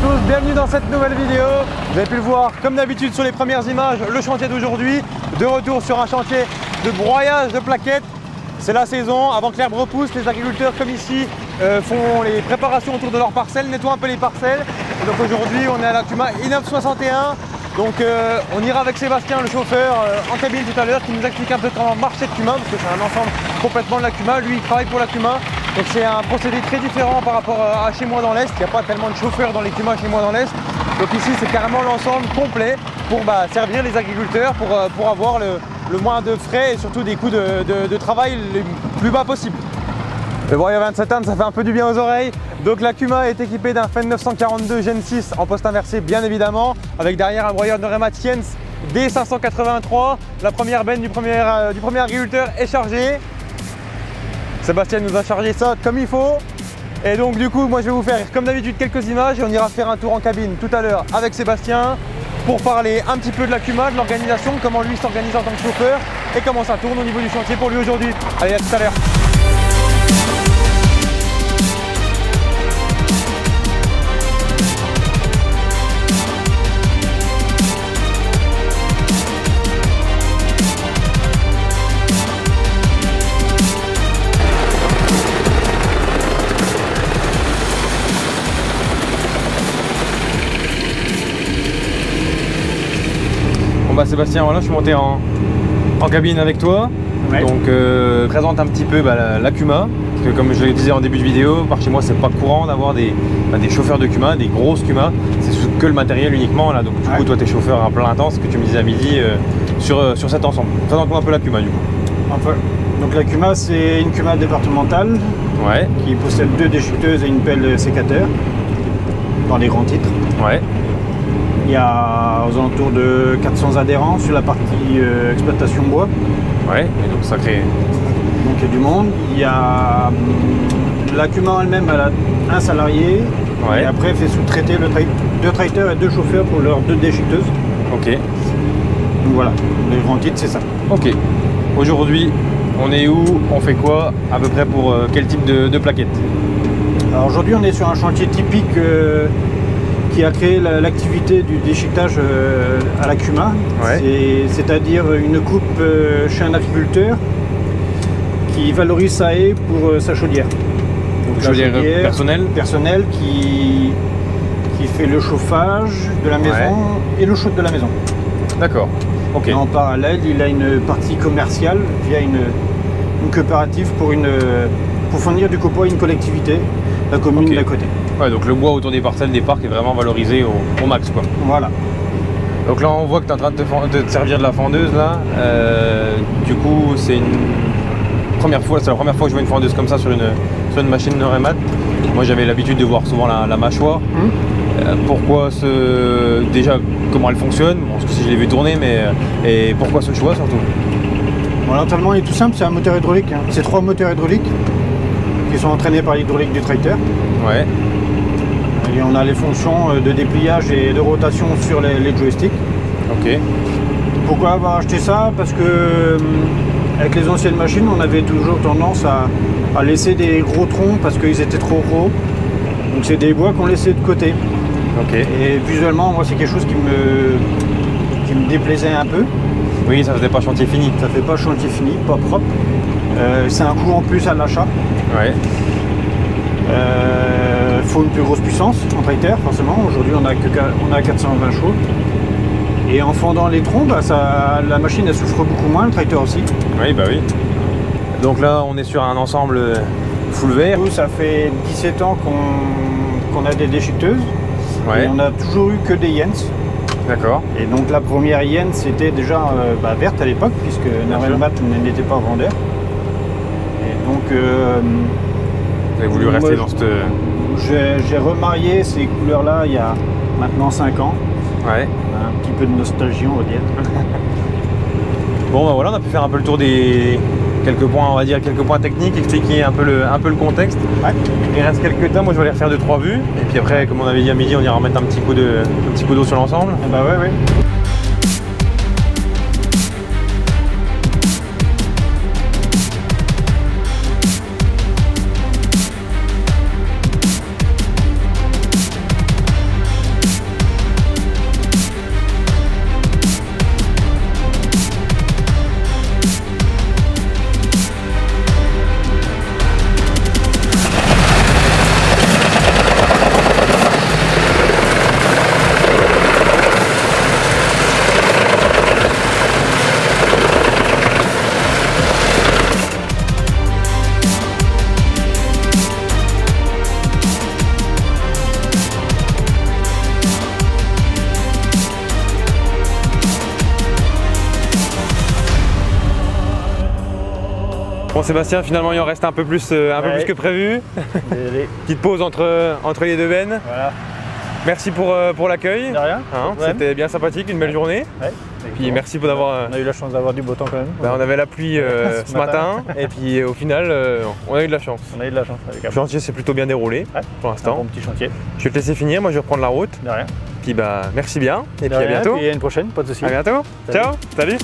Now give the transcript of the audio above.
tous, bienvenue dans cette nouvelle vidéo. Vous avez pu le voir, comme d'habitude sur les premières images, le chantier d'aujourd'hui. De retour sur un chantier de broyage de plaquettes. C'est la saison, avant que l'herbe repousse, les agriculteurs comme ici font les préparations autour de leurs parcelles, nettoient un peu les parcelles. Et donc aujourd'hui on est à l'Acuma I961. Donc on ira avec Sébastien, le chauffeur, en cabine tout à l'heure, qui nous explique un peu comment marche cette Cuma, parce que c'est un ensemble complètement de l'Acuma. Lui il travaille pour l'Acuma, donc c'est un procédé très différent par rapport à chez moi dans l'Est. Il n'y a pas tellement de chauffeurs dans les Cuma chez moi dans l'Est. Donc ici c'est carrément l'ensemble complet pour servir les agriculteurs, pour avoir le moins de frais et surtout des coûts de travail les plus bas possible. Le broyeur 27 ânes, ça fait un peu du bien aux oreilles. Donc la Cuma est équipée d'un Fendt 942 Gen 6 en poste inversé bien évidemment, avec derrière un broyeur de Rema Thiens D583. La première benne du premier agriculteur est chargée. Sébastien nous a chargé ça comme il faut. Et donc du coup moi je vais vous faire comme d'habitude quelques images et on ira faire un tour en cabine tout à l'heure avec Sébastien pour parler un petit peu de la Cuma, de l'organisation, comment lui s'organise en tant que chauffeur et comment ça tourne au niveau du chantier pour lui aujourd'hui. Allez, à tout à l'heure. Sébastien, voilà, je suis monté en cabine avec toi. Ouais. Donc présente un petit peu la Cuma, parce que comme je le disais en début de vidéo, par chez moi c'est pas courant d'avoir des chauffeurs de Cuma, des grosses Cuma, c'est que le matériel uniquement là. Donc du coup toi tu es chauffeur à plein temps, ce que tu me disais à midi sur cet ensemble. Présente-moi un peu la Cuma du coup. Enfin, donc la Cuma c'est une Cuma départementale qui possède 2 déchiqueteuses et une pelle sécateur dans les grands titres. Ouais. Il y a aux alentours de 400 adhérents sur la partie exploitation bois. Ouais, et donc ça crée... Donc il y a du monde. Il y a la Cuma elle-même, elle a un salarié. Ouais. Et après elle fait sous-traiter 2 tracteurs et 2 chauffeurs pour leurs 2 déchiqueteuses. Ok. Donc voilà, les grands titres c'est ça. Ok. Aujourd'hui, on est où? On fait quoi à peu près pour quel type de plaquettes? Alors aujourd'hui on est sur un chantier typique qui a créé l'activité du déchiquetage à la Cuma, c'est-à-dire une coupe chez un agriculteur qui valorise sa haie pour sa chaudière. Donc chaudière personnelle qui fait le chauffage de la maison et l'eau chaude de la maison. D'accord. Okay. Et en parallèle, il a une partie commerciale via une coopérative pour fournir du copeaux à une collectivité, la commune d'à côté. Ouais, donc le bois autour des parcelles des parcs est vraiment valorisé au max quoi. Voilà. Donc là on voit que tu es en train de te servir de la fendeuse là. Du coup c'est la première fois que je vois une fendeuse comme ça sur une machine de Remat. Moi j'avais l'habitude de voir souvent la mâchoire. Pourquoi déjà comment elle fonctionne, bon, parce que je l'ai vu tourner, mais et pourquoi ce choix surtout? Bon, l'entraînement est tout simple, c'est un moteur hydraulique. C'est 3 moteurs hydrauliques qui sont entraînés par l'hydraulique du tracteur. Ouais. Et on a les fonctions de dépliage et de rotation sur les joysticks. Ok. Pourquoi avoir acheté ça? Parce que avec les anciennes machines, on avait toujours tendance à laisser des gros troncs parce qu'ils étaient trop gros. Donc c'est des bois qu'on laissait de côté. Ok. Et visuellement, moi c'est quelque chose qui me déplaisait un peu. Oui, ça faisait pas chantier fini. Ça fait pas chantier fini, pas propre. C'est un coût en plus à l'achat. Ouais. Faut une plus grosse puissance en tracteur forcément. Aujourd'hui on a 420 chevaux. Et en fendant les troncs, la machine elle souffre beaucoup moins, le tracteur aussi. Oui, bah oui. Donc là on est sur un ensemble full vert. Nous, ça fait 17 ans qu'on a des déchiqueteuses. Ouais. Et on a toujours eu que des Jens. D'accord. Et donc la première Jens était déjà verte à l'époque puisque Remat n'était pas vendeur. Et donc vous avez voulu rester dans cette... J'ai remarié ces couleurs-là il y a maintenant 5 ans. Ouais. Un petit peu de nostalgie, on va dire. Bon, bah voilà, on a pu faire un peu le tour des quelques points, on va dire, quelques points techniques, expliquer un peu le contexte. Ouais. Il reste quelques temps, moi je vais aller refaire 2-3 vues. Et puis après, comme on avait dit à midi, on ira remettre un petit coup d'eau sur l'ensemble. Bah ouais. Bon Sébastien, finalement il en reste un peu plus que prévu. Désolé. Petite pause entre les deux bennes. Voilà. Merci pour l'accueil. De rien. C'était bien sympathique, une belle journée. Ouais, puis merci pour d'avoir... On a eu la chance d'avoir du beau temps quand même. On avait la pluie ce matin et puis au final on a eu de la chance. On a eu de la chance avec Le chantier s'est plutôt bien déroulé pour l'instant. Un bon petit chantier. Je vais te laisser finir, moi je vais reprendre la route. De rien. Puis merci bien et puis à bientôt. Et puis à une prochaine, pas de soucis. À bientôt. Salut. Ciao. Salut.